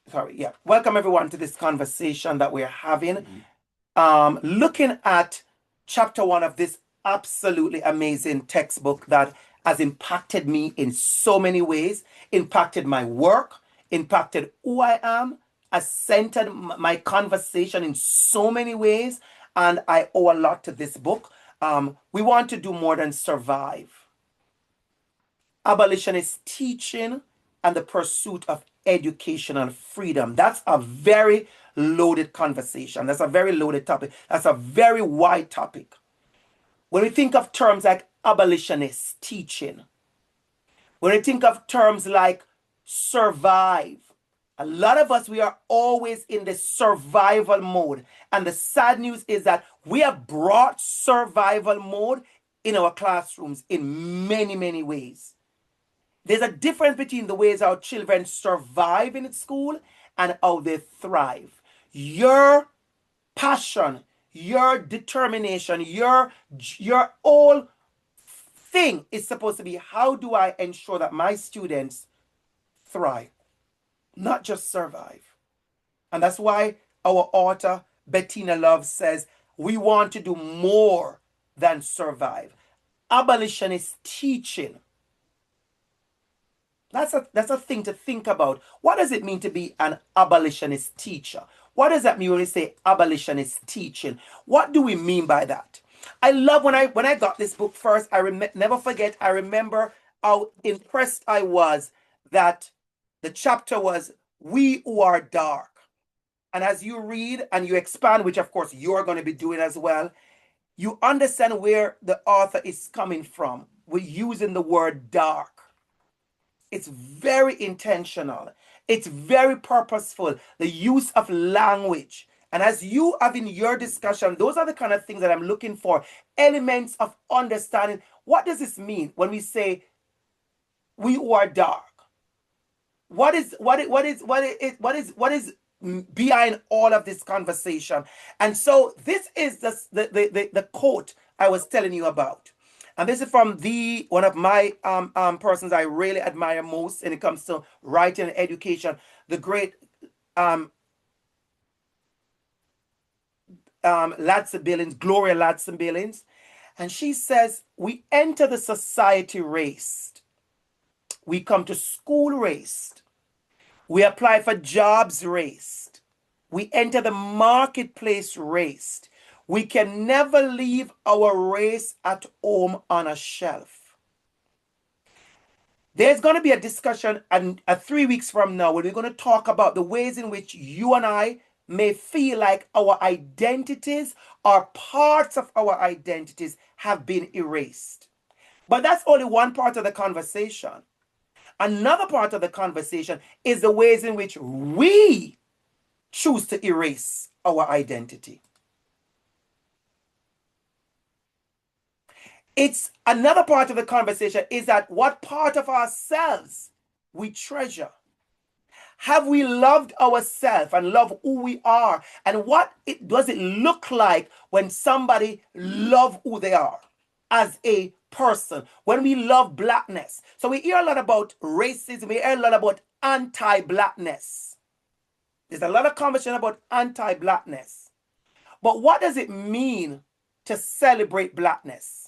sorry, yeah. Welcome everyone to this conversation that we're having. Looking at chapter one of this absolutely amazing textbook that has impacted me in so many ways, impacted my work, impacted who I am, has centered my conversation in so many ways, and I owe a lot to this book. We want to do more than survive. Abolitionist teaching and the pursuit of educational freedom. That's a very loaded conversation. That's a very loaded topic. That's a very wide topic. When we think of terms like abolitionist teaching, when we think of terms like survive, a lot of us, we are always in the survival mode. And the sad news is that we have brought survival mode in our classrooms in many, many ways. There's a difference between the ways our children survive in school and how they thrive. Your passion, your determination, your whole thing is supposed to be, how do I ensure that my students thrive, not just survive? And that's why our author, Bettina Love, says we want to do more than survive. Abolitionist teaching. That's a thing to think about. What does it mean to be an abolitionist teacher? What does that mean when we say abolitionist teaching? What do we mean by that? I love when I got this book first. Never forget. I remember how impressed I was that the chapter was "We Who Are Dark," and as you read and you expand, which of course you're going to be doing as well, you understand where the author is coming from. We're using the word dark. It's very intentional. It's very purposeful. The use of language. And as you have in your discussion, those are the kind of things that I'm looking for. Elements of understanding. What does this mean when we say we who are dark? What is behind all of this conversation? And so this is the quote I was telling you about. And this is from one of my persons I really admire most when it comes to writing and education, the great Ladson Billings, Gloria Ladson Billings. And she says, we enter the society raced. We come to school raced. We apply for jobs raced. We enter the marketplace raced. We can never leave our race at home on a shelf. There's going to be a discussion 3 weeks from now when we're going to talk about the ways in which you and I may feel like our identities or parts of our identities have been erased. But that's only one part of the conversation. Another part of the conversation is the ways in which we choose to erase our identity. It's another part of the conversation is that what part of ourselves we treasure. Have we loved ourselves and love who we are? And what does it look like when somebody love who they are as a person? When we love blackness. So we hear a lot about racism. We hear a lot about anti-blackness. There's a lot of conversation about anti-blackness. But what does it mean to celebrate blackness?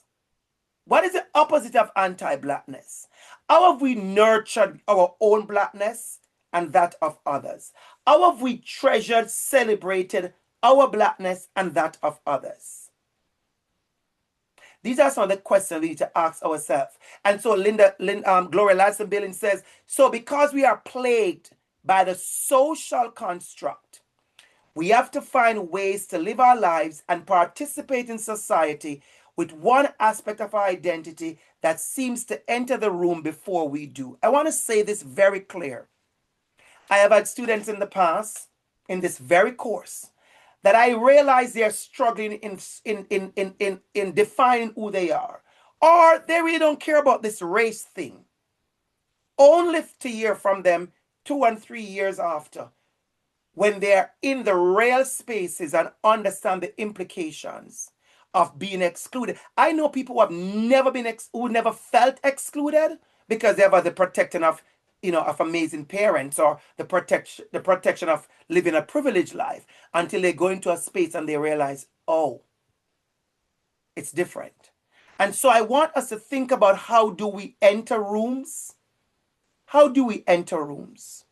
What is the opposite of anti-blackness? How have we nurtured our own blackness and that of others? How have we treasured, celebrated our blackness and that of others? These are some of the questions we need to ask ourselves. And so Gloria Ladson Billings says, so because we are plagued by the social construct, we have to find ways to live our lives and participate in society with one aspect of our identity that seems to enter the room before we do. I want to say this very clear. I have had students in the past in this very course that I realize they're struggling in defining who they are, or they really don't care about this race thing. Only to hear from them 2 and 3 years after, when they're in the real spaces and understand the implications of being excluded. I know people who have never been who never felt excluded because they have the protecting of of amazing parents, or the protection of living a privileged life, until they go into a space and they realize, oh, it's different. And so I want us to think about, how do we enter rooms? How do we enter rooms?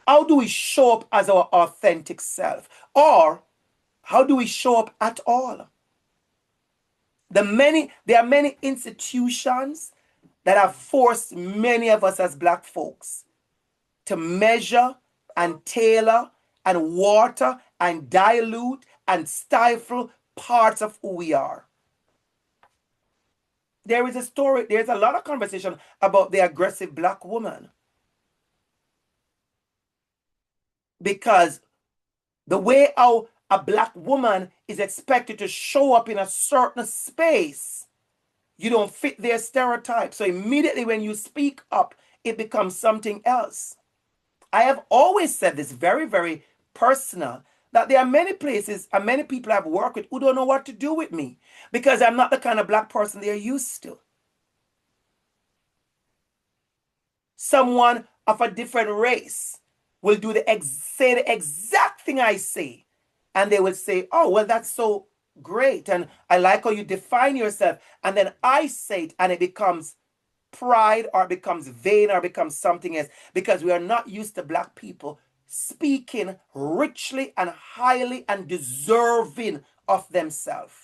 How do we show up as our authentic self? Or how do we show up at all? There are many institutions that have forced many of us as Black folks to measure and tailor and water and dilute and stifle parts of who we are. There's a lot of conversation about the aggressive Black woman, because the way how a Black woman is expected to show up in a certain space, you don't fit their stereotype. So immediately when you speak up, it becomes something else. I have always said this, very, very personal, that there are many places and many people I've worked with who don't know what to do with me, because I'm not the kind of Black person they're used to. Someone of a different race will say the exact thing I say, and they will say, oh, well, that's so great, and I like how you define yourself. And then I say it, and it becomes pride, or it becomes vain, or it becomes something else, because we are not used to Black people speaking richly and highly and deserving of themselves.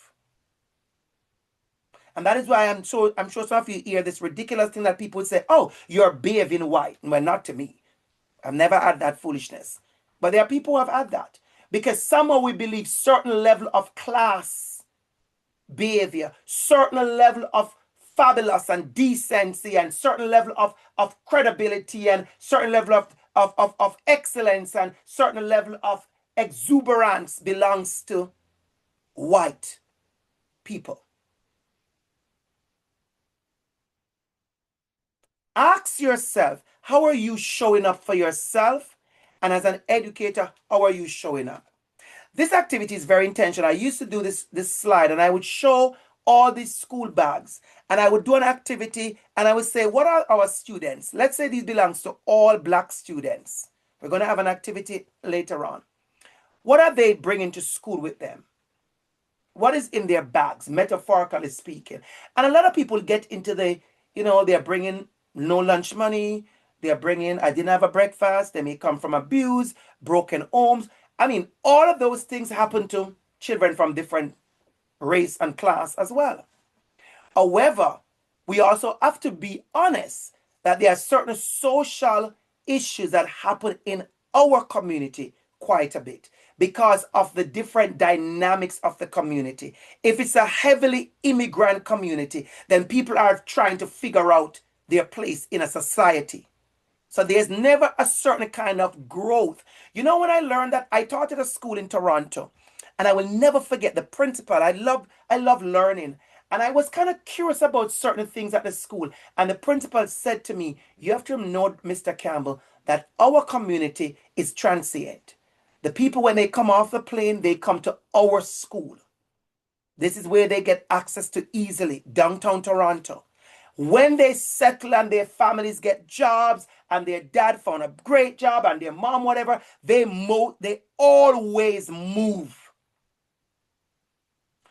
And that is why I'm sure some of you hear this ridiculous thing that people say, oh, you're bathing white. Well, not to me. I've never had that foolishness. But there are people who have had that, because somehow we believe certain level of class behavior, certain level of fabulous and decency, and certain level of credibility, and certain level of excellence, and certain level of exuberance belongs to white people. Ask yourself, how are you showing up for yourself? And as an educator, how are you showing up? This activity is very intentional. I used to do this slide, and I would show all these school bags, and I would do an activity, and I would say, what are our students? Let's say this belongs to all Black students. We're going to have an activity later on. What are they bringing to school with them? What is in their bags, metaphorically speaking? And a lot of people get into they're bringing no lunch money. They're bringing, I didn't have a breakfast. They may come from abuse, broken homes. I mean, all of those things happen to children from different race and class as well. However, we also have to be honest that there are certain social issues that happen in our community quite a bit, because of the different dynamics of the community. If it's a heavily immigrant community, then people are trying to figure out their place in a society. So there's never a certain kind of growth. When I learned that, I taught at a school in Toronto, and I will never forget the principal. I love learning. And I was kind of curious about certain things at the school. And the principal said to me, you have to know, Mr. Campbell, that our community is transient. The people, when they come off the plane, they come to our school. This is where they get access to easily, downtown Toronto. When they settle and their families get jobs, and their dad found a great job, and their mom, whatever, they always move.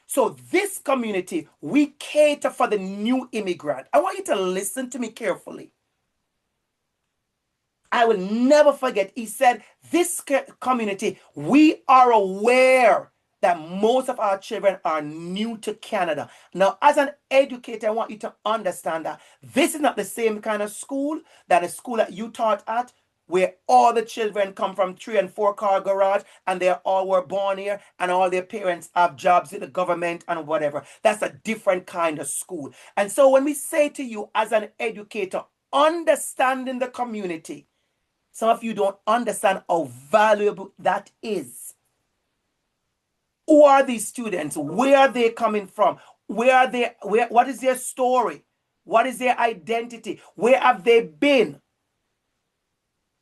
So this community, we cater for the new immigrant. I want you to listen to me carefully. I will never forget, he said, this community, we are aware that most of our children are new to Canada. Now, as an educator, I want you to understand that this is not the same kind of school that the school that you taught at, where all the children come from 3 and 4 car garage, and they all were born here, and all their parents have jobs in the government and whatever. That's a different kind of school. And so when we say to you as an educator, understanding the community, some of you don't understand how valuable that is. Who are these students? Where are they coming from? What is their story? What is their identity? Where have they been?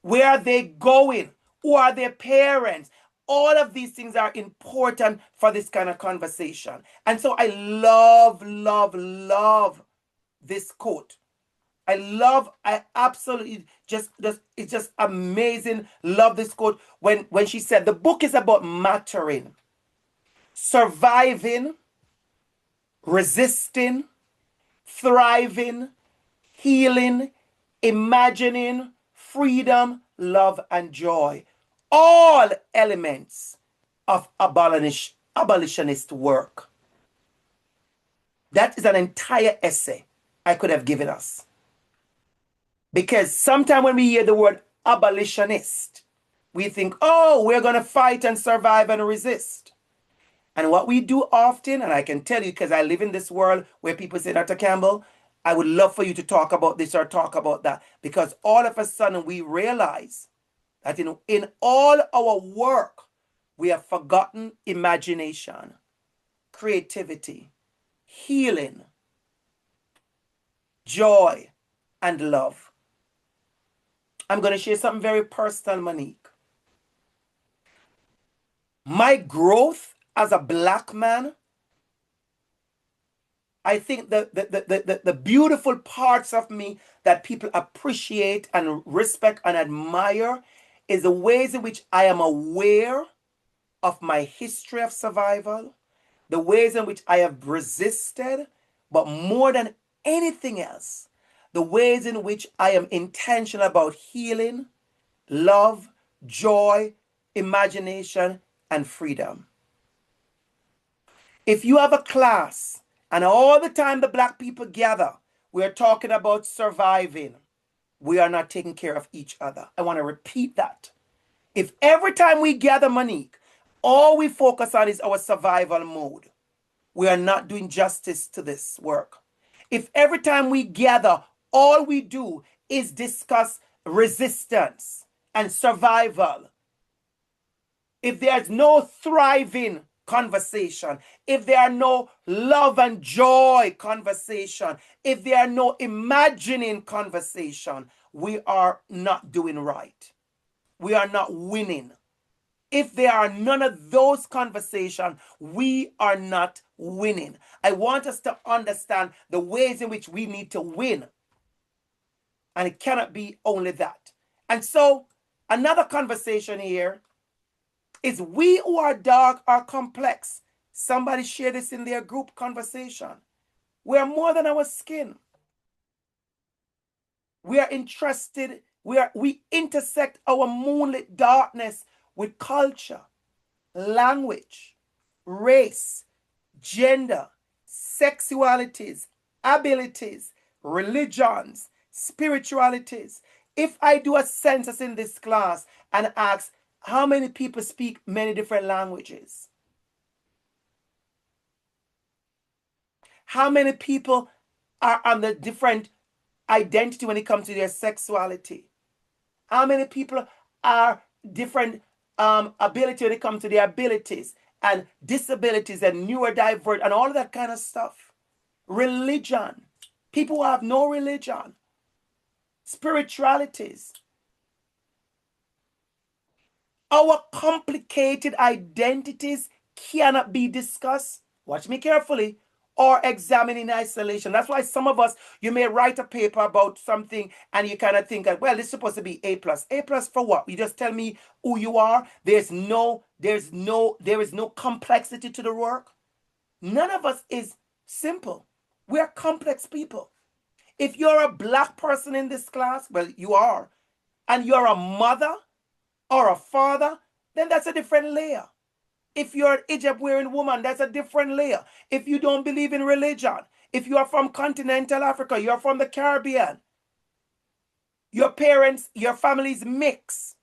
Where are they going? Who are their parents? All of these things are important for this kind of conversation. And so I love, love, love this quote. I absolutely it's just amazing. Love this quote when she said the book is about mattering, surviving, resisting, thriving, healing, imagining, freedom, love, and joy. All elements of abolitionist work. That is an entire essay I could have given us. Because sometimes when we hear the word abolitionist, we think, oh, we're going to fight and survive and resist. And what we do often, and I can tell you because I live in this world where people say, Dr. Campbell, I would love for you to talk about this or talk about that. Because all of a sudden we realize that in all our work, we have forgotten imagination, creativity, healing, joy, and love. I'm going to share something very personal, Monique. My growth as a Black man, I think the beautiful parts of me that people appreciate and respect and admire is the ways in which I am aware of my history of survival, the ways in which I have resisted, but more than anything else, the ways in which I am intentional about healing, love, joy, imagination, and freedom. If you have a class and all the time the Black people gather, we are talking about surviving, we are not taking care of each other. I want to repeat that. If every time we gather, Monique, all we focus on is our survival mode, we are not doing justice to this work. If every time we gather, all we do is discuss resistance and survival, if there's no thriving conversation, if there are no love and joy conversation, if there are no imagining conversation, we are not doing right. We are not winning. If there are none of those conversations, we are not winning. I want us to understand the ways in which we need to win. And it cannot be only that. And so, another conversation here is we who are dark are complex. Somebody share this in their group conversation. We are more than our skin. We are interested, we intersect our moonlit darkness with culture, language, race, gender, sexualities, abilities, religions, spiritualities. If I do a census in this class and ask how many people speak many different languages, how many people are on the different identity when it comes to their sexuality, how many people are different ability when it comes to their abilities and disabilities and neurodiverse and all of that kind of stuff. Religion, people who have no religion, spiritualities. Our complicated identities cannot be discussed, watch me carefully, or examined in isolation. That's why some of us, you may write a paper about something and you kind of think, well, this is supposed to be A plus. A plus for what? You just tell me who you are. There is no complexity to the work. None of us is simple. We are complex people. If you're a Black person in this class, well, you are, and you're a mother or a father, then that's a different layer. If you're an hijab wearing woman, that's a different layer. If you don't believe in religion, if you are from continental Africa, you're from the Caribbean, your parents, your family's mix.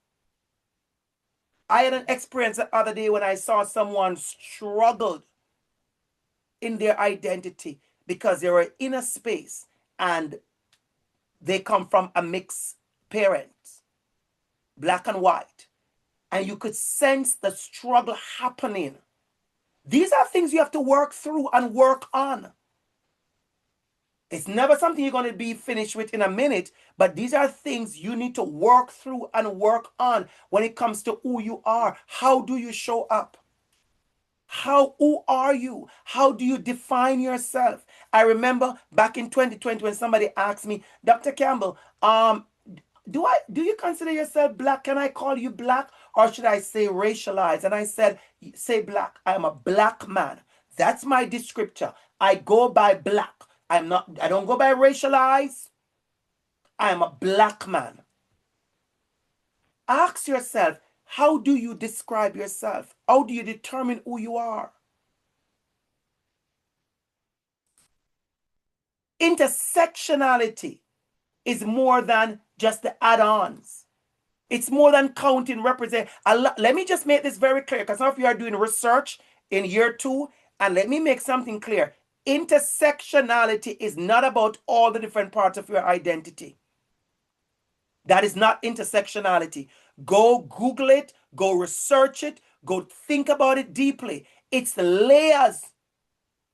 I had an experience the other day when I saw someone struggled in their identity because they were in a space and they come from a mixed parent, Black and white. And you could sense the struggle happening. These are things you have to work through and work on. It's never something you're going to be finished with in a minute, but these are things you need to work through and work on when it comes to who you are. How do you show up? Who are you? How do you define yourself? I remember back in 2020 when somebody asked me, Dr. Campbell, do you consider yourself black? Can I call you black? Or should I say racialized? And I said, say black. I am a black man. That's my descriptor. I go by black. I don't go by racialized. I am a black man. Ask yourself, how do you describe yourself? How do you determine who you are? Intersectionality is more than just the add-ons. It's more than counting, represent. Let me just make this very clear, because some of you are doing research in year 2, and let me make something clear. Intersectionality is not about all the different parts of your identity. That is not intersectionality. Go Google it, go research it, go think about it deeply. It's the layers.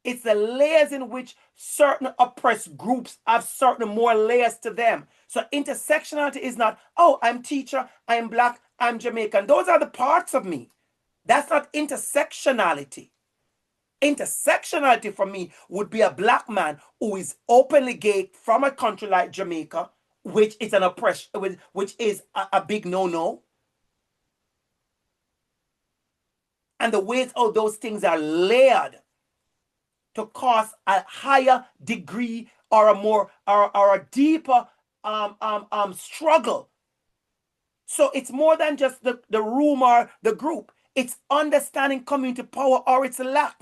It's the layers in which certain oppressed groups have certain more layers to them. So intersectionality is not, oh, I'm teacher, I'm black, I'm Jamaican. Those are the parts of me. That's not intersectionality. Intersectionality for me would be a black man who is openly gay from a country like Jamaica, which is an oppression, which is a big no-no. And the ways how those things are layered to cause a higher degree or a more or a deeper struggle. So it's more than just the room or the group. It's understanding community power or its lack.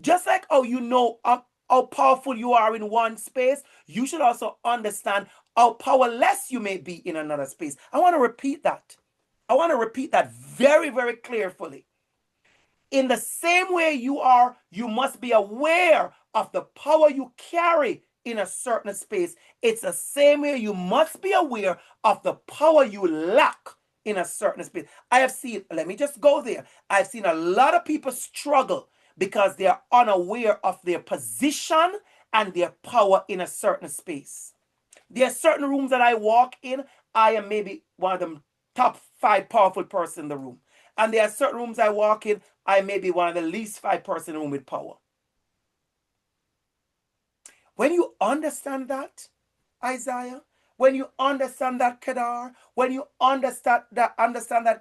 Just like how you know how powerful you are in one space, you should also understand how powerless you may be in another space. I want to repeat that. I want to repeat that very, very clearly. In the same way you must be aware of the power you carry in a certain space. It's the same way you must be aware of the power you lack in a certain space. I have seen, let me just go there. I've seen a lot of people struggle because they are unaware of their position and their power in a certain space. There are certain rooms that I walk in, I am maybe one of the top 5 powerful person in the room. And there are certain rooms I walk in, I may be one of the least 5 person in the room with power. When you understand that, Isaiah, when you understand that, Kedar, when you understand that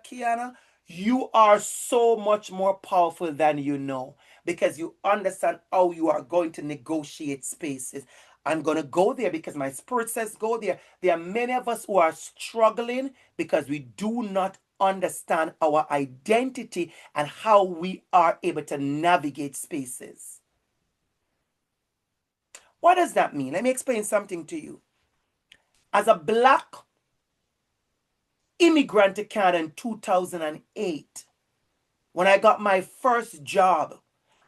Kiana, you are so much more powerful than you know, because you understand how you are going to negotiate spaces. I'm going to go there because my spirit says go there. There are many of us who are struggling because we do not understand our identity and how we are able to navigate spaces. What does that mean? Let me explain something to you. As a black immigrant to Canada in 2008, when I got my first job,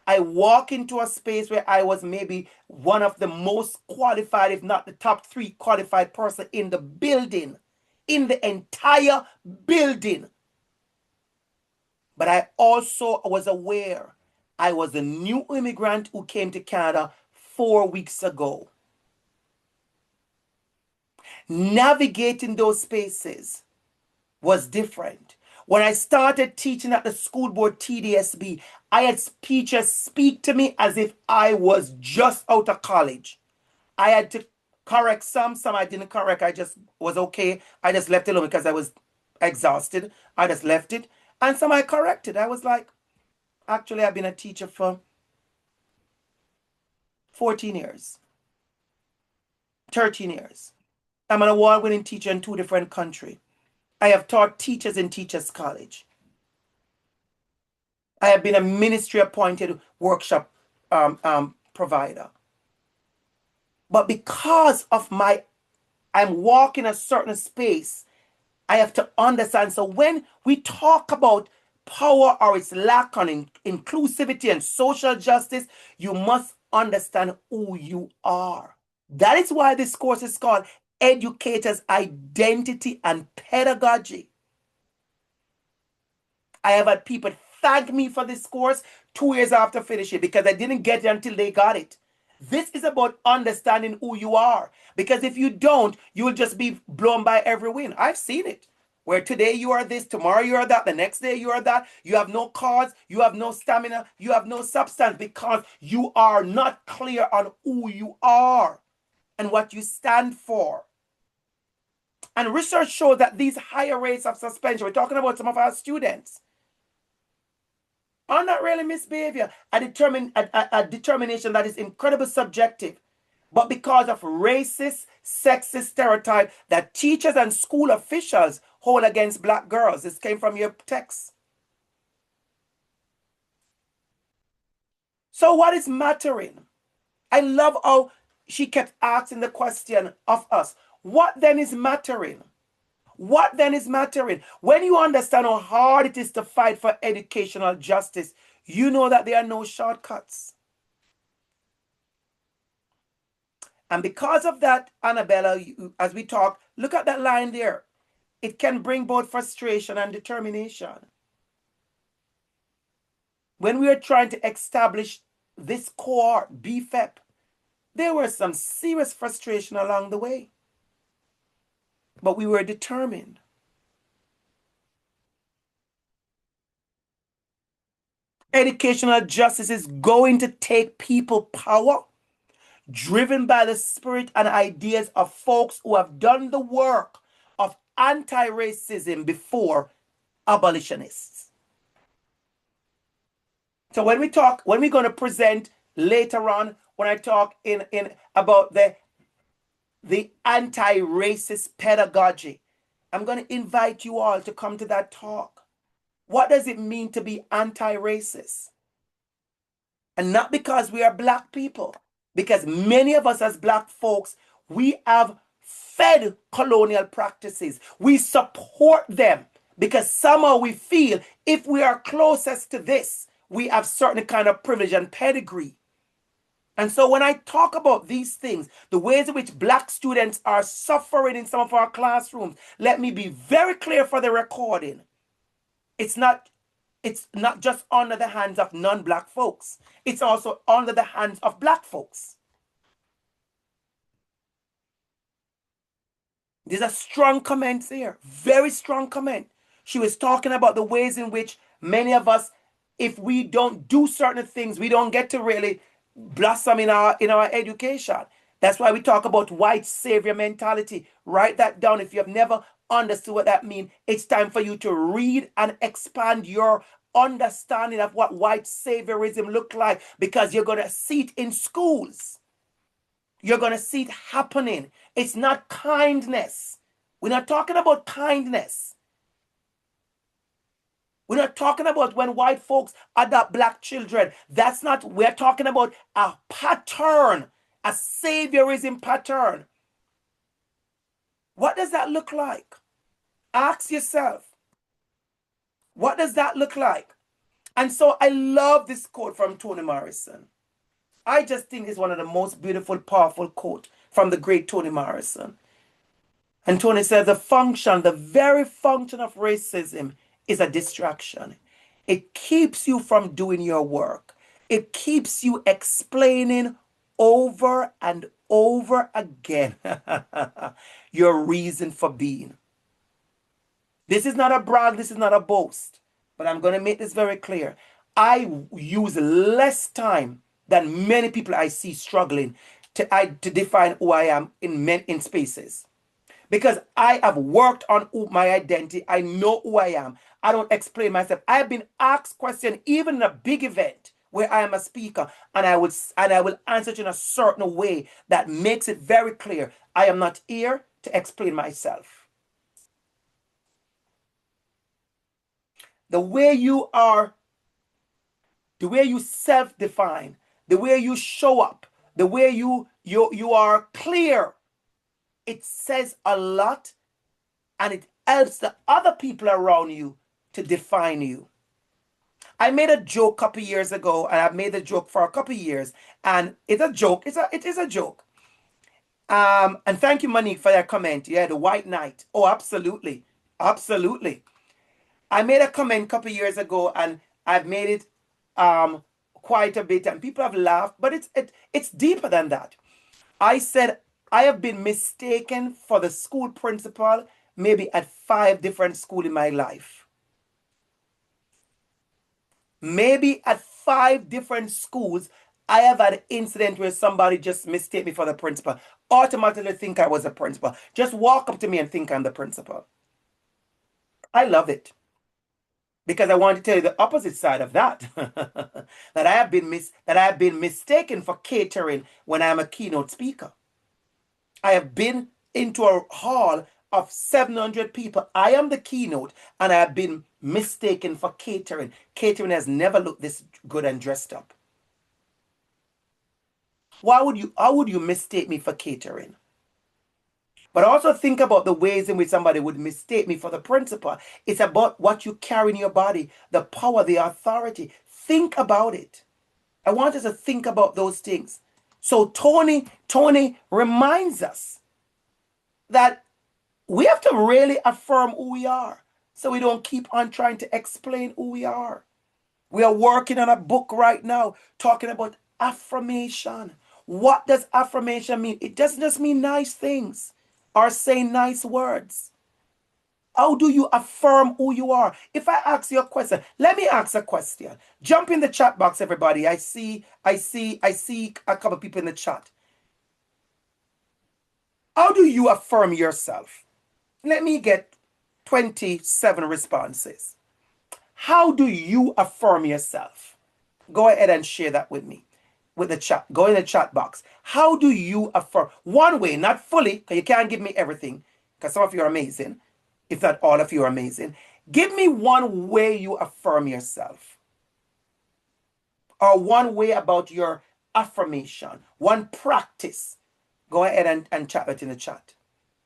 I walk into a space where I was maybe one of the most qualified, if not the top 3 qualified person in the building, in the entire building. But I also was aware I was a new immigrant who came to Canada 4 weeks ago. Navigating those spaces was different. When I started teaching at the school board TDSB, I had teachers speak to me as if I was just out of college. I had to correct some I didn't correct. I just was okay. I just left it alone because I was exhausted. I just left it. And some I corrected. I was like, actually, I've been a teacher for 14 years, 13 years. I'm an award-winning teacher in 2 different countries. I have taught teachers in Teachers College. I have been a ministry-appointed workshop provider. But because of I'm walking a certain space, I have to understand. So when we talk about power or its lack on inclusivity and social justice, you must understand who you are. That is why this course is called Educators' Identity and Pedagogy. I have had people thank me for this course 2 years after finishing because I didn't get it until they got it. This is about understanding who you are. Because if you don't, you will just be blown by every wind. I've seen it. where today you are this, tomorrow you are that, the next day you are that. You have no cause, you have no stamina, you have no substance because you are not clear on who you are and what you stand for. And research shows that these higher rates of suspension, we're talking about some of our students, are not really misbehavior, a determination that is incredibly subjective, but because of racist, sexist stereotype that teachers and school officials hold against black girls. This came from your text. So what is mattering? I love how she kept asking the question of us. What then is mattering? What then is mattering? When you understand how hard it is to fight for educational justice, you know that there are no shortcuts. And because of that, Annabella, as we talk, look at that line there. It can bring both frustration and determination. When we were trying to establish this cohort, BFEP, there was some serious frustration along the way. But we were determined. Educational justice is going to take people power, driven by the spirit and ideas of folks who have done the work of anti-racism before abolitionists. So when we're going to present later on, when I talk in about the anti-racist pedagogy, I'm going to invite you all to come to that talk. What does it mean to be anti-racist? And not because we are black people, because many of us as black folks, we have fed colonial practices. We support them because somehow we feel if we are closest to this, we have certain kind of privilege and pedigree. And so when I talk about these things, the ways in which black students are suffering in some of our classrooms, let me be very clear for the recording. It's not just under the hands of non-black folks. It's also under the hands of black folks. There's a strong comment there, very strong comment. She was talking about the ways in which many of us, if we don't do certain things, we don't get to really blossom in our education. That's why we talk about white savior mentality. Write that down if you have never understood what that means. It's time for you to read and expand your understanding of what white saviorism look like, because you're going to see it in schools. You're going to see it happening. It's not kindness. We're not talking about kindness. We're not talking about when white folks adopt black children. That's not, we're talking about a pattern, a saviorism pattern. What does that look like? Ask yourself, what does that look like? And so I love this quote from Toni Morrison. I just think it's one of the most beautiful, powerful quotes from the great Toni Morrison. And Toni says the very function of racism is a distraction. It keeps you from doing your work. It keeps you explaining over and over again your reason for being. This is not a brag, this is not a boast, but I'm going to make this very clear. I use less time than many people I see struggling to define who I am in spaces. Because I have worked on my identity. I know who I am. I don't explain myself. I've been asked questions even in a big event where I am a speaker, and I will answer it in a certain way that makes it very clear. I am not here to explain myself. The way you are, the way you self-define, the way you show up, the way you are clear, it says a lot, and it helps the other people around you to define you. I made a joke a couple years ago, and I've made the joke for a couple years, and it's a joke. It is a joke. And thank you, Monique, for that comment. Yeah, the white knight. Oh, absolutely, absolutely. I made a comment a couple years ago, and I've made it quite a bit, and people have laughed, but it's deeper than that. I said I have been mistaken for the school principal maybe at 5 different schools in my life. Maybe at 5 different schools, I have had an incident where somebody just mistake me for the principal, automatically think I was a principal. Just walk up to me and think I'm the principal. I love it because I want to tell you the opposite side of that. That I have been mistaken for catering when I'm a keynote speaker. I have been into a hall of 700 people. I am the keynote, and I have been mistaken for catering. Catering has never looked this good and dressed up. How would you mistake me for catering? But also think about the ways in which somebody would mistake me for the principal. It's about what you carry in your body, the power, the authority. Think about it. I want us to think about those things. So Tony reminds us that we have to really affirm who we are so we don't keep on trying to explain who we are. We are working on a book right now talking about affirmation. What does affirmation mean? It doesn't just mean nice things or saying nice words. How do you affirm who you are? If I ask you a question, let me ask a question. Jump in the chat box, everybody. I see a couple of people in the chat. How do you affirm yourself? Let me get 27 responses. How do you affirm yourself? Go ahead and share that with me, with the chat. Go in the chat box. How do you affirm? One way, not fully, because you can't give me everything, because some of you are amazing, if not all of you are amazing. Give me one way you affirm yourself, or one way about your affirmation, one practice. Go ahead and chat it in the chat.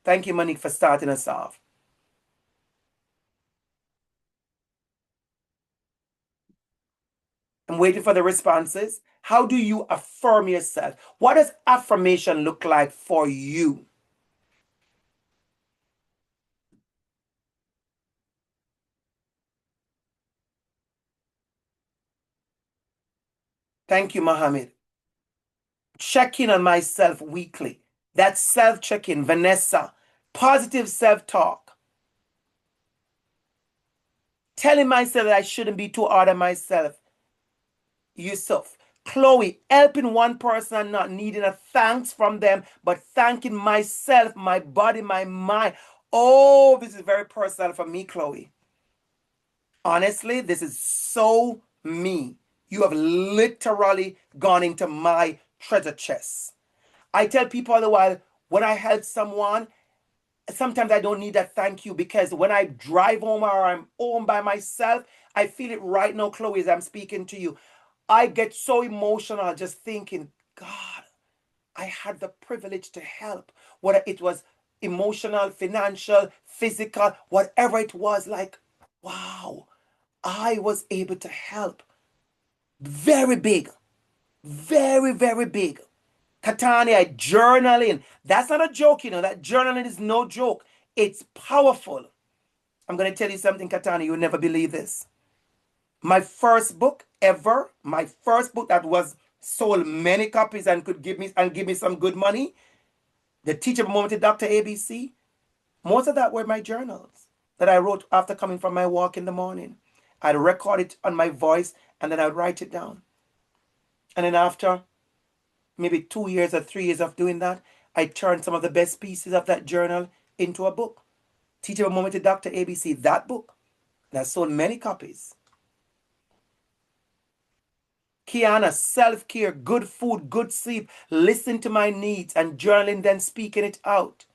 Thank you, Monique, for starting us off. I'm waiting for the responses. How do you affirm yourself? What does affirmation look like for you? Thank you, Mohammed. Check in on myself weekly. That's self check in. Vanessa, positive self talk. Telling myself that I shouldn't be too hard on myself. Yusuf. Chloe, helping one person and not needing a thanks from them, but thanking myself, my body, my mind. Oh, this is very personal for me, Chloe. Honestly, this is so me. You have literally gone into my treasure chest. I tell people all the while, when I help someone, sometimes I don't need that thank you, because when I drive home or I'm home by myself, I feel it right now, Chloe, as I'm speaking to you. I get so emotional just thinking, God, I had the privilege to help, whether it was emotional, financial, physical, whatever it was, like, wow, I was able to help. Very big, very, very big. Katania, journaling. That's not a joke, that journaling is no joke. It's powerful. I'm going to tell you something, Katania, you'll never believe this. My first book ever, my first book that was sold many copies and could give me some good money, The Teachable Moment with DR.ABC, most of that were my journals that I wrote after coming from my walk in the morning. I'd record it on my voice and then I'd write it down. And then after maybe 2 years or 3 years of doing that, I turned some of the best pieces of that journal into a book. Teachable Moment with DR.ABC, that book that sold many copies. Kiana, self-care, good food, good sleep, listen to my needs and journaling, then speaking it out.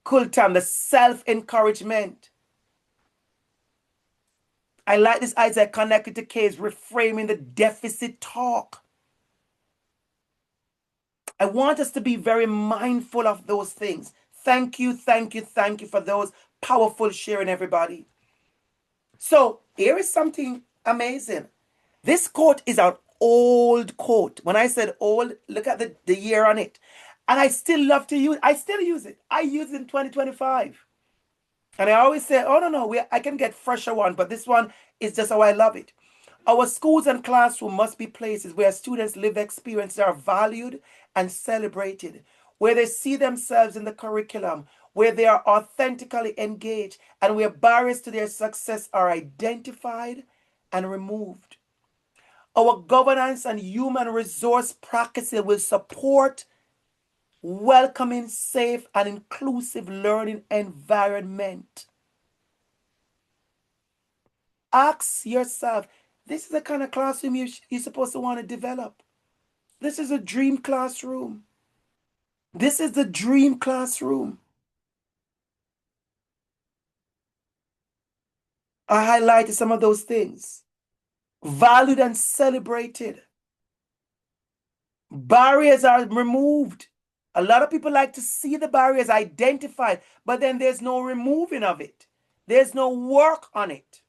Kultam, the self-encouragement. I like this Isaiah connected to K's reframing the deficit talk. I want us to be very mindful of those things. Thank you, thank you, thank you for those powerful sharing, everybody. So here is something amazing. This quote is an old quote. When I said old, look at the year on it. And I still love to use it. I still use it. I use it in 2025. And I always say, oh, no, I can get fresher one, but this one is just how I love it. Our schools and classrooms must be places where students live experiences that are valued and celebrated, where they see themselves in the curriculum, where they are authentically engaged, and where barriers to their success are identified and removed. Our governance and human resource practices will support welcoming, safe, and inclusive learning environment. Ask yourself, this is the kind of classroom you're supposed to want to develop. This is a dream classroom. This is the dream classroom. I highlighted some of those things. Valued and celebrated. Barriers are removed. A lot of people like to see the barriers identified, but then there's no removing of it. There's no work on it.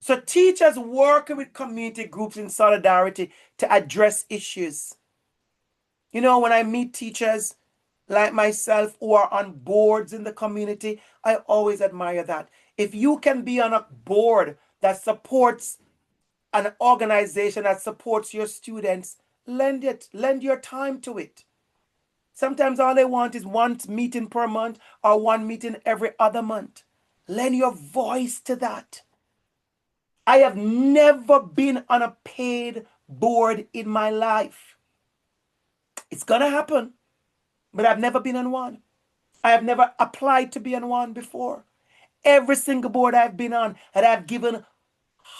So teachers working with community groups in solidarity to address issues. You know, when I meet teachers like myself who are on boards in the community, I always admire that. If you can be on a board that supports an organization that supports your students, lend your time to it. Sometimes all they want is one meeting per month or one meeting every other month. Lend your voice to that. I have never been on a paid board in my life. It's gonna happen, but I've never been on one. I have never applied to be on one before. Every single board I've been on that I've given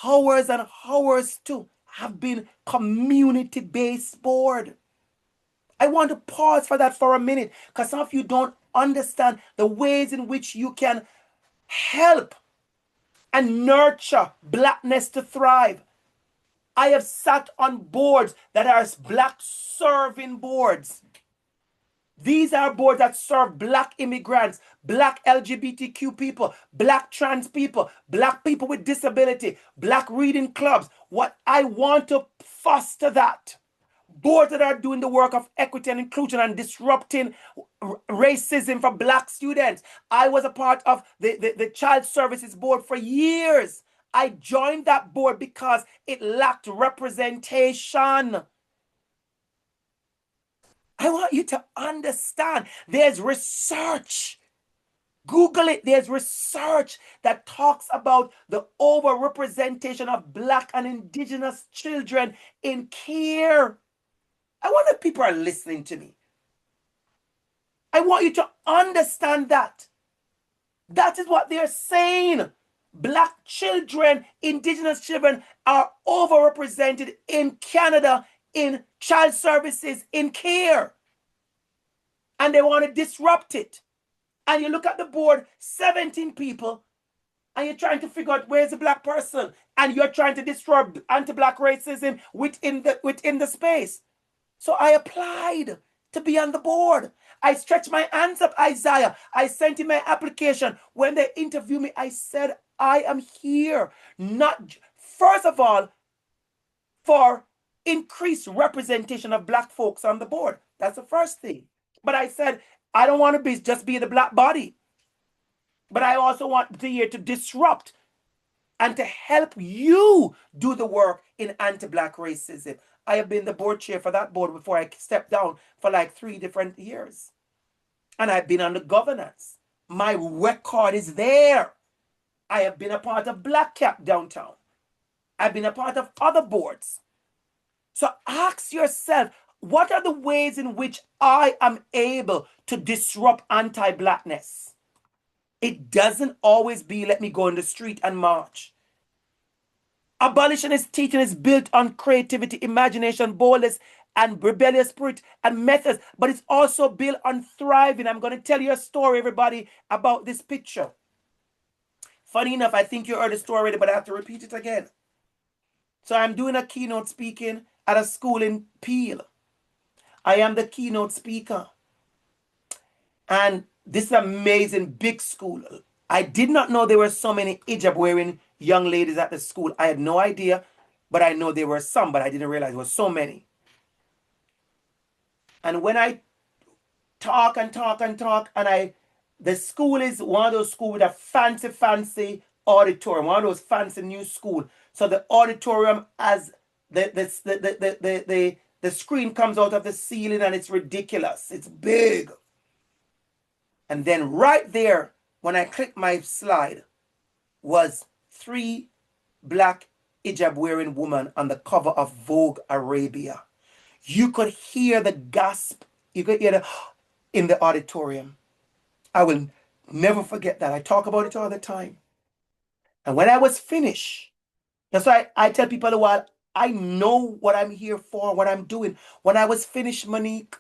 hours and hours to have been community-based board. I want to pause for that for a minute because some of you don't understand the ways in which you can help and nurture blackness to thrive. I have sat on boards that are black serving boards. These are boards that serve black immigrants, black LGBTQ people, black trans people, black people with disability, black reading clubs. What I want to foster that. Boards that are doing the work of equity and inclusion and disrupting racism for black students. I was a part of the Child Services Board for years. I joined that board because it lacked representation. I want you to understand there's research. Google it. There's research that talks about the overrepresentation of black and indigenous children in care. I wonder if people are listening to me. I want you to understand that. That is what they're saying. Black children, indigenous children are overrepresented in Canada in child services, in care. And they want to disrupt it. And you look at the board, 17 people, and you're trying to figure out where's the black person. And you're trying to disrupt anti-black racism within the space. So I applied to be on the board. I stretched my hands up, Isaiah. I sent in my application. When they interviewed me, I said, I am here, not, first of all, for increased representation of black folks on the board. That's the first thing. But I said, I don't want to just be the black body. But I also want to here to disrupt and to help you do the work in anti-black racism. I have been the board chair for that board before I stepped down for like 3 different years. And I've been on the governance. My record is there. I have been a part of Black Cap downtown. I've been a part of other boards. So ask yourself, what are the ways in which I am able to disrupt anti-blackness? It doesn't always be let me go in the street and march. Abolitionist teaching is built on creativity, imagination, boldness, and rebellious spirit and methods, but it's also built on thriving. I'm going to tell you a story, everybody, about this picture. Funny enough, I think you heard the story already, but I have to repeat it again. So I'm doing a keynote speaking at a school in Peel. I am the keynote speaker. And this is an amazing big school. I did not know there were so many hijab wearing young ladies at the school. I had no idea, but I know there were some, but I didn't realize there were so many. And when I talk and talk and talk, and the school is one of those schools with a fancy auditorium, one of those fancy new school. So the auditorium has the screen comes out of the ceiling and it's ridiculous. It's big. And then right there, when I clicked my slide, was 3 black hijab wearing women on the cover of Vogue Arabia. You could hear the gasp. You could hear the in the auditorium. I will never forget that. I talk about it all the time. And when I was finished, that's why I tell people a while, I know what I'm here for, what I'm doing. When I was finished, Monique,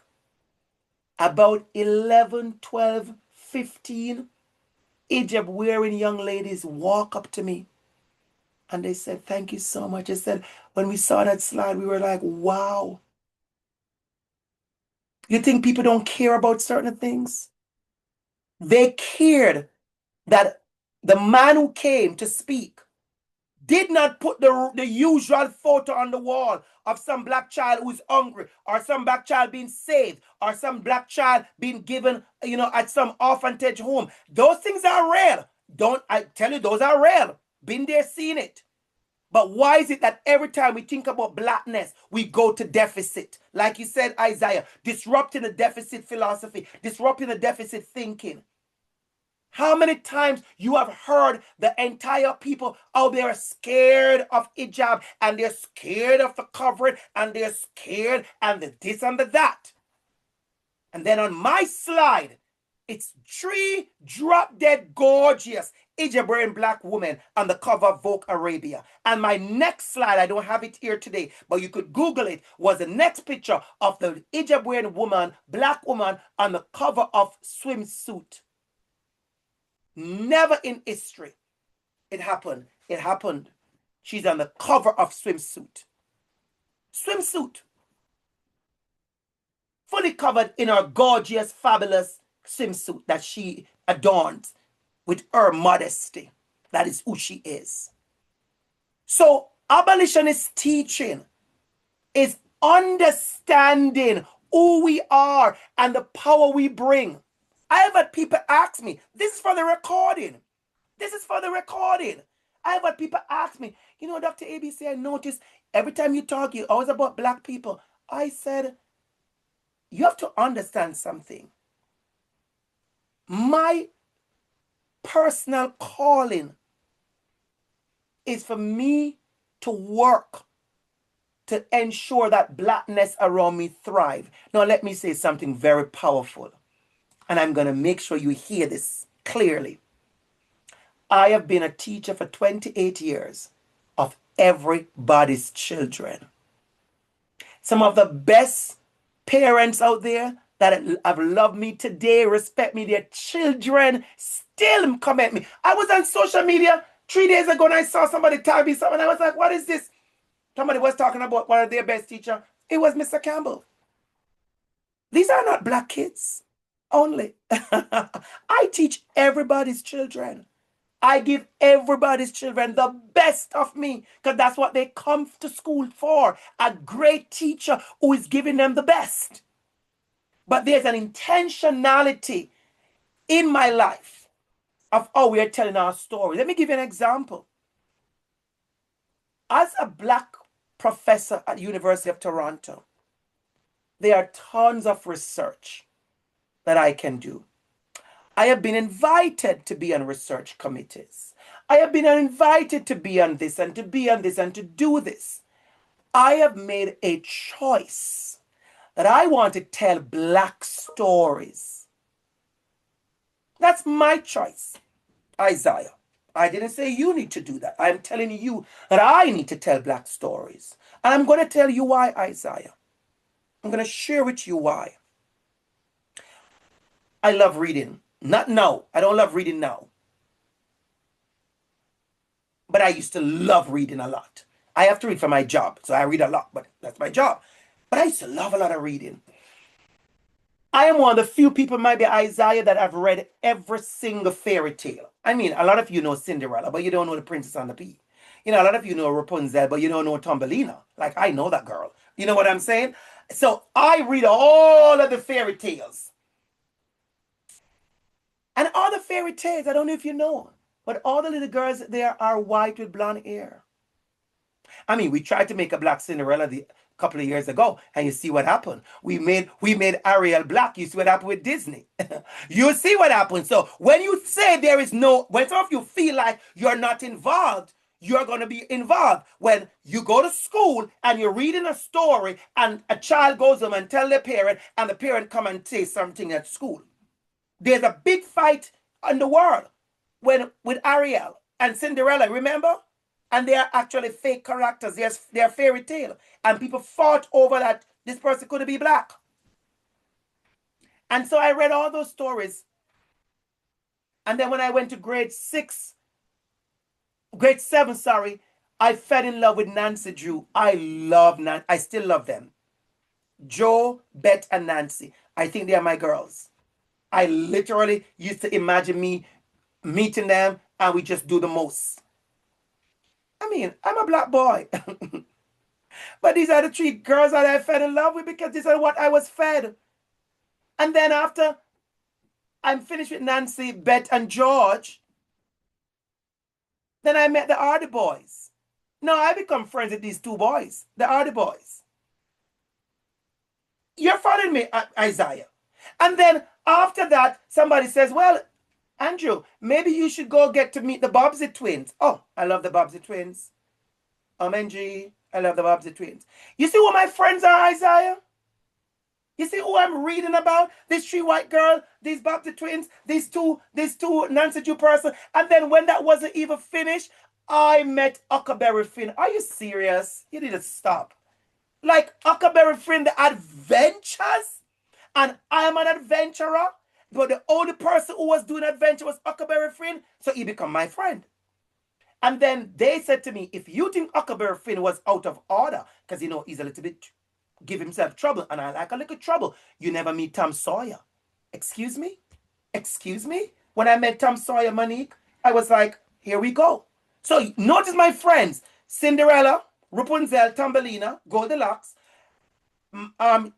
about 11, 12, 15 hijab wearing young ladies walk up to me and they said, thank you so much. I said, when we saw that slide, we were like, wow. You think people don't care about certain things? They cared that the man who came to speak did not put the usual photo on the wall of some black child who's hungry, or some black child being saved, or some black child being given, at some orphanage home. Those things are real. Don't I tell you, those are real. Been there, seen it. But why is it that every time we think about blackness, we go to deficit? Like you said, Isaiah, disrupting the deficit philosophy, disrupting the deficit thinking. How many times you have heard the entire people out there are scared of hijab, and they're scared of the covering, and they're scared and the this and the that. And then on my slide, it's 3 drop dead gorgeous hijab wearing black women on the cover of Vogue Arabia. And my next slide, I don't have it here today, but you could Google it, was the next picture of the hijab wearing woman, black woman, on the cover of Swimsuit. Never in history. It happened. It happened. She's on the cover of Swimsuit. Swimsuit. Fully covered in her gorgeous, fabulous swimsuit that she adorns with her modesty. That is who she is. So, abolitionist teaching is understanding who we are and the power we bring. I have had people ask me, this is for the recording. This is for the recording. I have had people ask me, Dr. ABC, I noticed every time you talk, you always about black people. I said, you have to understand something. My personal calling is for me to work to ensure that blackness around me thrive. Now, let me say something very powerful, and I'm going to make sure you hear this clearly. I have been a teacher for 28 years of everybody's children. Some of the best parents out there that have loved me today, respect me, their children still come at me. I was on social media 3 days ago and I saw somebody tell me something. I was like, what is this? Somebody was talking about one of their best teachers. It was Mr. Campbell. These are not black kids only. I teach everybody's children. I give everybody's children the best of me, because that's what they come to school for. A great teacher who is giving them the best. But there's an intentionality in my life of how we are telling our story. Let me give you an example. As a black professor at University of Toronto, there are tons of research that I can do. I have been invited to be on research committees. I have been invited to be on this and to be on this and to do this. I have made a choice that I want to tell black stories. That's my choice, Isaiah. I didn't say you need to do that. I'm telling you that I need to tell black stories. And I'm going to tell you why, Isaiah. I'm going to share with you why. I love reading. Not now. I don't love reading now. But I used to love reading a lot. I have to read for my job, so I read a lot, but that's my job. But I used to love a lot of reading. I am one of the few people, might be Isaiah, that have read every single fairy tale. I mean, a lot of you know Cinderella, but you don't know The Princess and the Pea. A lot of you know Rapunzel, but you don't know Thumbelina. Like, I know that girl. You know what I'm saying? So I read all of the fairy tales. And all the fairy tales, I don't know if you know, but all the little girls there are white with blonde hair. I mean, we tried to make a black Cinderella a couple of years ago, and you see what happened. We made Ariel black. You see what happened with Disney. You see what happened. So when you say there is no, when some of you feel like you're not involved, you're going to be involved. When you go to school and you're reading a story, and a child goes home and tell their parent, and the parent come and say something at school. There's a big fight in the world when with Ariel and Cinderella, remember? And they are actually fake characters. They're fairy tale. And people fought over that this person couldn't be black. And so I read all those stories. And then when I went to grade 7, sorry, I fell in love with Nancy Drew. I still love them. Joe, Bette, and Nancy. I think they are my girls. I literally used to imagine me meeting them, and we just do the most. I mean, I'm a black boy. But these are the 3 girls that I fell in love with because these are what I was fed. And then after I'm finished with Nancy, Bette, and George, then I met the Hardy Boys. No, I become friends with these 2 boys, the Hardy Boys. You're following me, Isaiah. And then after that, somebody says, well, Andrew, maybe you should go get to meet the Bobbsey twins. Oh, I love the Bobbsey twins. OMG, I love the Bobbsey twins. You see who my friends are, Isaiah? You see who I'm reading about? These 3 white girls, these Bobbsey twins, these two Nancy Drew person. And then when that wasn't even finished, I met Huckleberry Finn. Are you serious? You need to stop. Like Huckleberry Finn, the adventures, and I am an adventurer. But the only person who was doing adventure was Huckleberry Finn, so he became my friend. And then they said to me, if you think Huckleberry Finn was out of order, because he's a little bit give himself trouble, and I like a little trouble, you never meet Tom Sawyer. Excuse me? Excuse me? When I met Tom Sawyer, Monique, I was like, here we go. So notice my friends, Cinderella, Rapunzel, Thumbelina, Goldilocks, the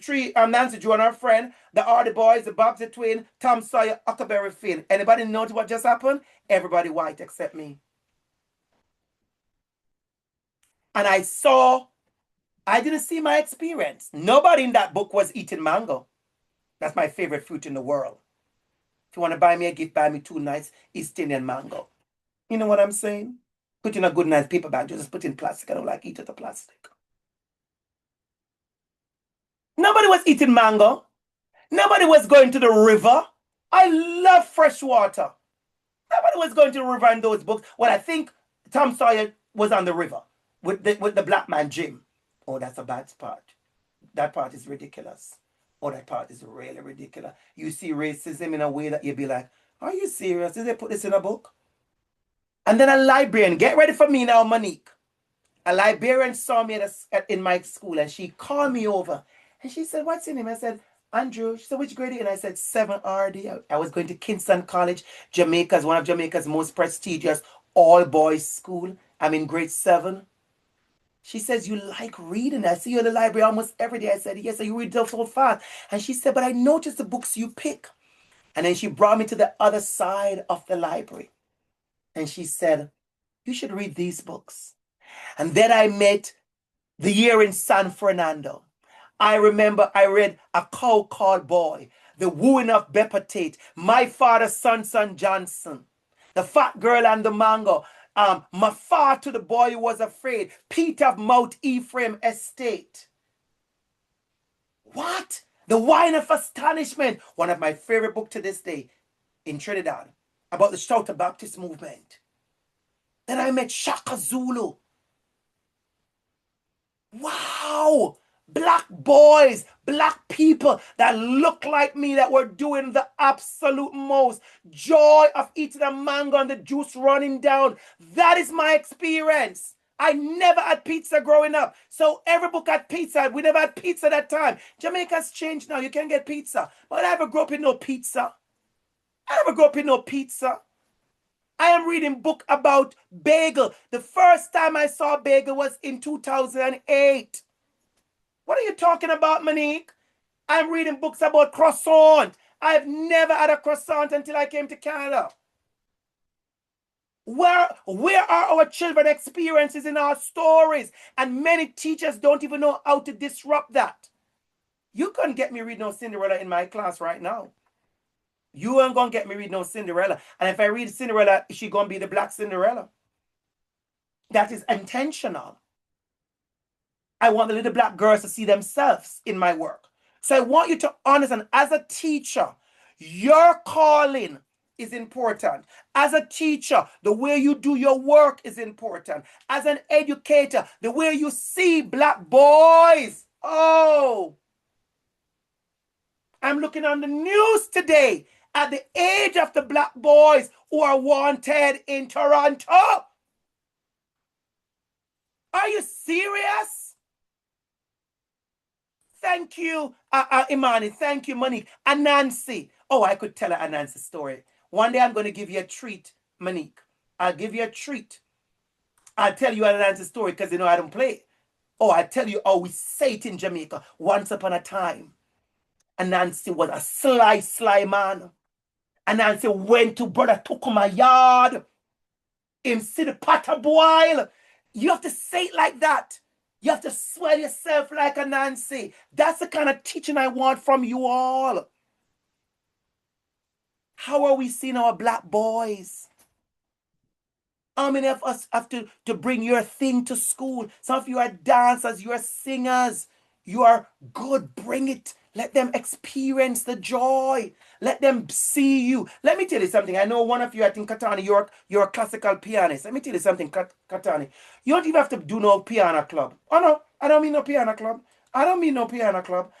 three Nancy Drew and her friend, the Hardy Boys, the Bobbsey twin, Tom Sawyer, Huckleberry Finn. Anybody notice what just happened? Everybody white except me. And I didn't see my experience. Nobody in that book was eating mango. That's my favorite fruit in the world. If you want to buy me a gift, buy me 2 nice East Indian mango. You know what I'm saying? Put in a good nice paper bag. Just put in plastic. I don't like eating the plastic. Nobody was eating mango. Nobody was going to the river. I love fresh water. Nobody was going to the river in those books. Well, I think Tom Sawyer was on the river with the black man Jim. Oh, that's a bad part. That part is ridiculous. Oh, that part is really ridiculous. You see racism in a way that you'd be like, are you serious? Did they put this in a book? And then a librarian, get ready for me now, Monique. A librarian saw me in my school, and she called me over. And she said, what's your name? I said, Andrew. She said, which grade are you in? I said, 7 RD. I was going to Kingston College, Jamaica's, one of Jamaica's most prestigious all-boys school. I'm in grade 7. She says, you like reading? I see you in the library almost every day. I said, yes, you read so fast. And she said, but I noticed the books you pick. And then she brought me to the other side of the library. And she said, you should read these books. And then I met The Year in San Fernando. I remember I read A Cow Called Boy, The Wooing of Beppa Tate, My Father's Son Johnson, The Fat Girl and the Mango, Mafar to the Boy Who Was Afraid, Peter of Mount Ephraim Estate. What? The Wine of Astonishment, one of my favorite books to this day, in Trinidad, about the Shouter Baptist movement. Then I met Shaka Zulu. Wow! Black boys, black people that look like me, that were doing the absolute most. Joy of eating a mango and the juice running down. That is my experience. I never had pizza growing up. So every book had pizza. We never had pizza that time. Jamaica's changed now. You can get pizza. But I never grew up in no pizza. I never grew up in no pizza. I am reading book about bagel. The first time I saw bagel was in 2008. What are you talking about, Monique? I'm reading books about croissant. I've never had a croissant until I came to Canada. Where are our children experiences in our stories? And many teachers don't even know how to disrupt that. You couldn't get me read no Cinderella in my class right now. You ain't gonna get me read no Cinderella. And if I read Cinderella, she gonna be the black Cinderella. That is intentional. I want the little black girls to see themselves in my work. So I want you to understand, as a teacher, your calling is important. As a teacher, the way you do your work is important. As an educator, the way you see black boys. Oh, I'm looking on the news today at the age of the black boys who are wanted in Toronto. Are you serious? Thank you, Imani. Thank you, Monique. And Nancy. Oh, I could tell a Nancy story. One day I'm going to give you a treat, Monique. I'll give you a treat. I'll tell you a Nancy story because you know I don't play. Oh, I tell you how we say it in Jamaica. Once upon a time, and Nancy was a sly man. And Nancy went to brother Tukuma yard. Him see the pot a boil. You have to say it like that. You have to swell yourself like a Nancy. That's the kind of teaching I want from you all. How are we seeing our black boys? How many of us have to bring your thing to school? Some of you are dancers, you are singers. You are good. Bring it. Let them experience the joy. Let them see you. Let me tell you something. I know one of you, I think, Katani, you're a classical pianist. Let me tell you something, Katani. You don't even have to do no piano club. Oh, no. I don't mean no piano club. I don't mean no piano club.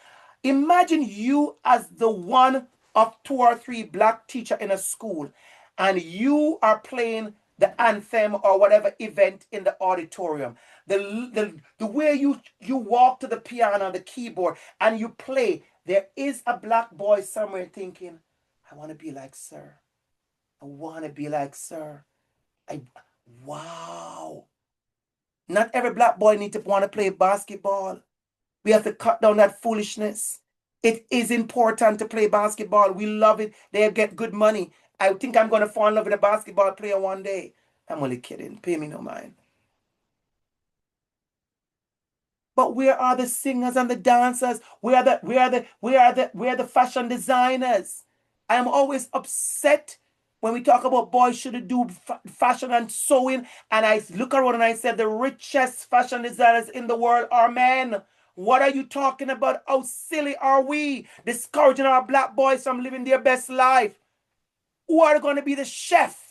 Imagine you as the one of two or three black teacher in a school, and you are playing the anthem or whatever event in the auditorium. The way you walk to the piano, the keyboard, and you play, there is a black boy somewhere thinking, I want to be like sir. I want to be like sir. I wow. Not every black boy need to want to play basketball. We have to cut down that foolishness. It is important to play basketball. We love it. They get good money. I think I'm going to fall in love with a basketball player one day. I'm only kidding. Pay me no mind. But where are the singers and the dancers? Where are the fashion designers? I am always upset when we talk about boys should do fashion and sewing, and I look around and I said the richest fashion designers in the world are men. What are you talking about? How silly are we? Discouraging our black boys from living their best life. Who are going to be the chef?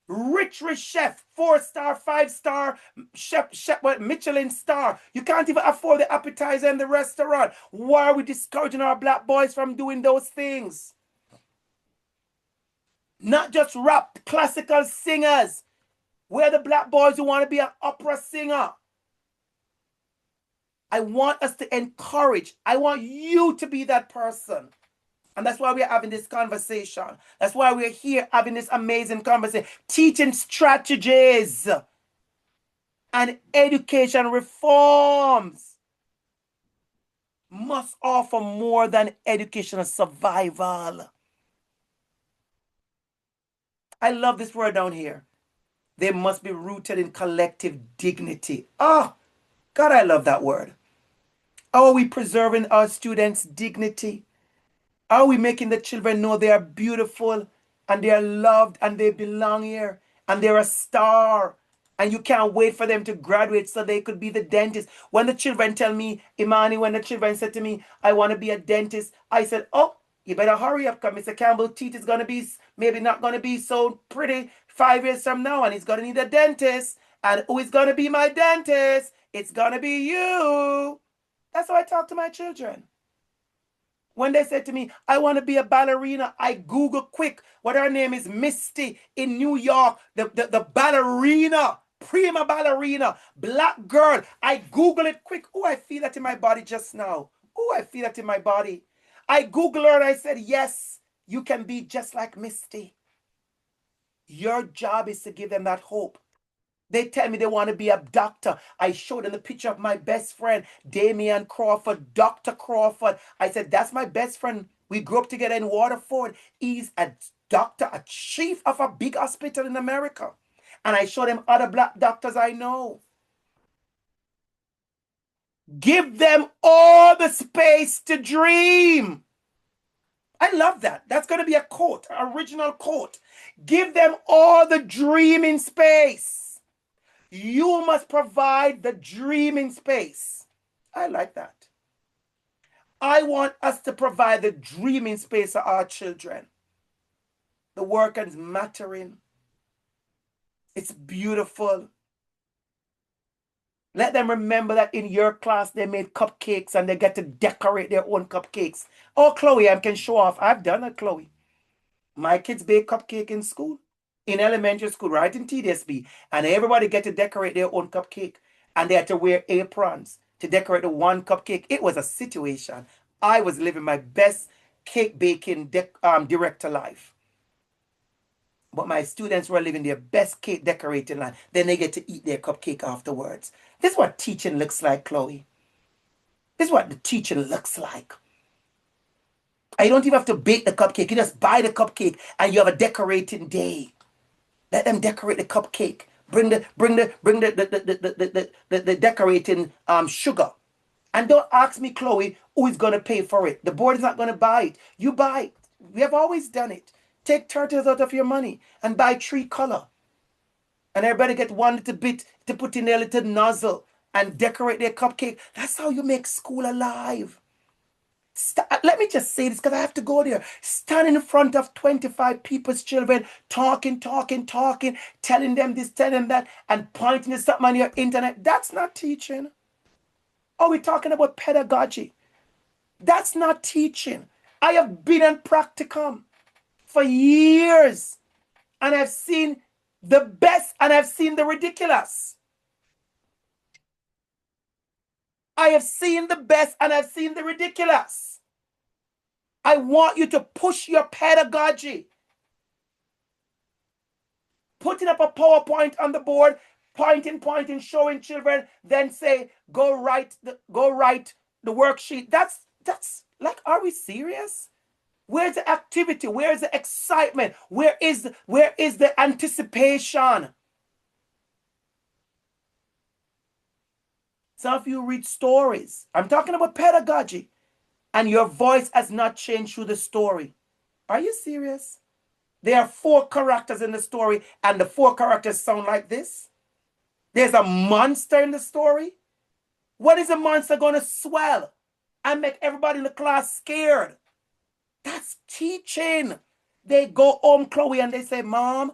Rich chef, 4-star, 5-star chef, what, Michelin star. You can't even afford the appetizer in the restaurant. Why are we discouraging our black boys from doing those things? Not just rap, classical singers. We're the black boys who want to be an opera singer. I want us to encourage. I want you to be that person. And that's why we're having this conversation. That's why we're here having this amazing conversation. Teaching strategies and education reforms must offer more than educational survival. I love this word down here. They must be rooted in collective dignity. Oh, God, I love that word. How are we preserving our students' dignity? Are we making the children know they are beautiful and they are loved and they belong here and they're a star and you can't wait for them to graduate so they could be the dentist? When the children tell me, Imani, when the children said to me, I want to be a dentist, I said, oh, you better hurry up because Mr. Campbell's teeth is going to be maybe not going to be so pretty 5 years from now and he's going to need a dentist. And who is going to be my dentist? It's going to be you. That's how I talk to my children. When they said to me, I want to be a ballerina, I Google quick what her name is, Misty in New York, the ballerina, prima ballerina, black girl. I Google it quick. Oh, I feel that in my body just now. Oh, I feel that in my body. I Google her and I said, yes, you can be just like Misty. Your job is to give them that hope. They tell me they want to be a doctor. I showed them the picture of my best friend, Damian Crawford, Dr. Crawford. I said, that's my best friend, We grew up together in Waterford. He's a doctor, a chief of a big hospital in America. And I showed him other black doctors I know. Give them all the space to dream. I love that. That's going to be a quote, an original quote. Give them all the dreaming space. You must provide the dreaming space. I like that. I want us to provide the dreaming space for our children. The work is mattering. It's beautiful. Let them remember that in your class they made cupcakes and they get to decorate their own cupcakes. Oh, Chloe, I can show off. I've done it, Chloe. My kids bake cupcake in school, in elementary school, right in TDSB. And everybody get to decorate their own cupcake. And they had to wear aprons to decorate the one cupcake. It was a situation. I was living my best cake baking director life. But my students were living their best cake decorating life. Then they get to eat their cupcake afterwards. This is what teaching looks like, Chloe. This is what the teaching looks like. And you don't even have to bake the cupcake. You just buy the cupcake and you have a decorating day. Let them decorate the cupcake. Bring the decorating sugar. And don't ask me, Chloe, who is going to pay for it. The board is not going to buy it. You buy it. We have always done it. Take turtles out of your money and buy 3 color. And everybody get one little bit to put in their little nozzle and decorate their cupcake. That's how you make school alive. Let me just say this because I have to go there. Stand in front of 25 people's children, talking, telling them this, telling them that, and pointing to something on your internet. That's not teaching. Oh, we're talking about pedagogy. That's not teaching. I have been in practicum for years, and I've seen the best and I've seen the ridiculous. I have seen the best and I've seen the ridiculous. I want you to push your pedagogy. Putting up a PowerPoint on the board, pointing, showing children, then say, go write the worksheet. That's like, are we serious? Where's the activity? Where's the excitement? Where is the anticipation? Some of you read stories. I'm talking about pedagogy. And your voice has not changed through the story. Are you serious? There are 4 characters in the story, and the 4 characters sound like this. There's a monster in the story. When is the monster going to swell and make everybody in the class scared? That's teaching. They go home, Chloe, and they say, Mom,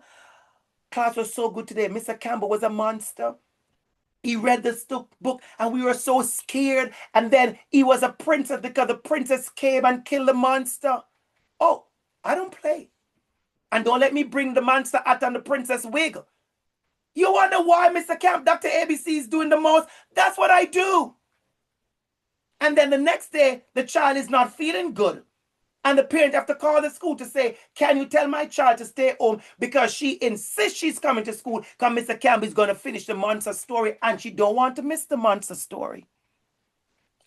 class was so good today. Mr. Campbell was a monster. He read this book and we were so scared. And then he was a princess because the princess came and killed the monster. Oh, I don't play. And don't let me bring the monster out on the princess wig. You wonder why Mr. Camp, DR.ABC is doing the most? That's what I do. And then the next day, the child is not feeling good. And the parent have to call the school to say, can you tell my child to stay home because she insists she's coming to school because Mr. Campbell is going to finish the monster story and she don't want to miss the monster story.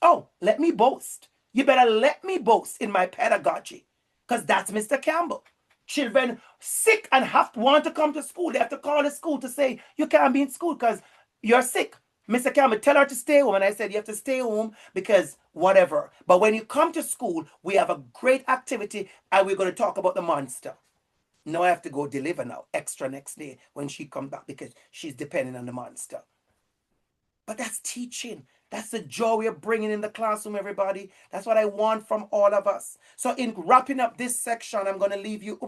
Oh, let me boast. You better let me boast in my pedagogy because that's Mr. Campbell. Children sick and want to come to school. They have to call the school to say, you can't be in school because you're sick. Mr. Campbell, tell her to stay home. And I said, you have to stay home because whatever. But when you come to school, we have a great activity and we're going to talk about the monster. Now I have to go deliver now, extra next day when she comes back because she's depending on the monster. But that's teaching. That's the joy we're bringing in the classroom, everybody. That's what I want from all of us. So in wrapping up this section, I'm going to leave you,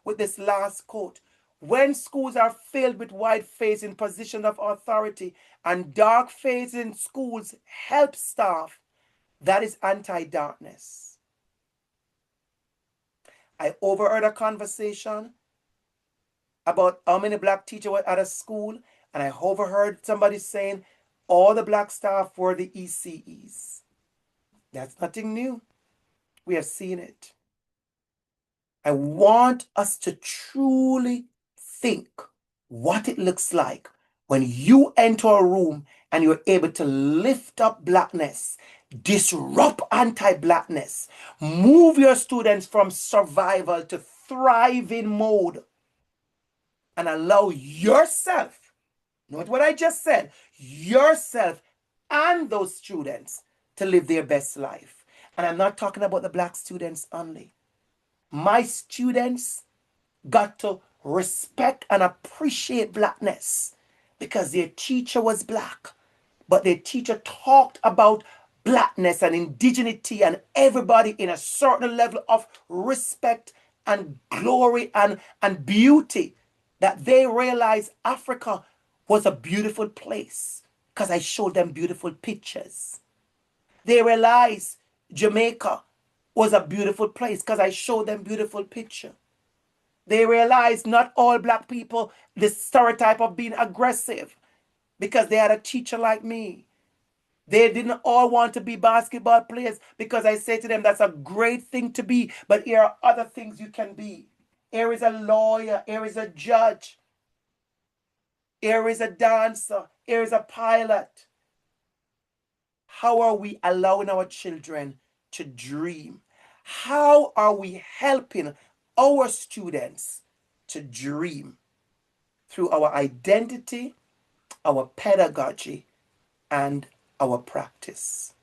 with this last quote. When schools are filled with white-faced positions of authority and dark-faced in schools help staff, that is anti-darkness. I overheard a conversation about how many black teachers were at a school, and I overheard somebody saying all the black staff were the ECEs. That's nothing new. We have seen it. I want us to truly think what it looks like when you enter a room and you're able to lift up blackness, disrupt anti-blackness, move your students from survival to thriving mode, and allow yourself, note what I just said, yourself and those students to live their best life. And I'm not talking about the black students only. My students got to respect and appreciate blackness because their teacher was black. But their teacher talked about blackness and indigeneity and everybody in a certain level of respect and glory and beauty, that they realized Africa was a beautiful place because I showed them beautiful pictures. They realized Jamaica was a beautiful place because I showed them beautiful picture. They realized not all black people, the stereotype of being aggressive, because they had a teacher like me. They didn't all want to be basketball players because I say to them, that's a great thing to be, but here are other things you can be. Here is a lawyer, here is a judge, here is a dancer, here is a pilot. How are we allowing our children to dream? How are we helping our students to dream through our identity, our pedagogy, and our practice?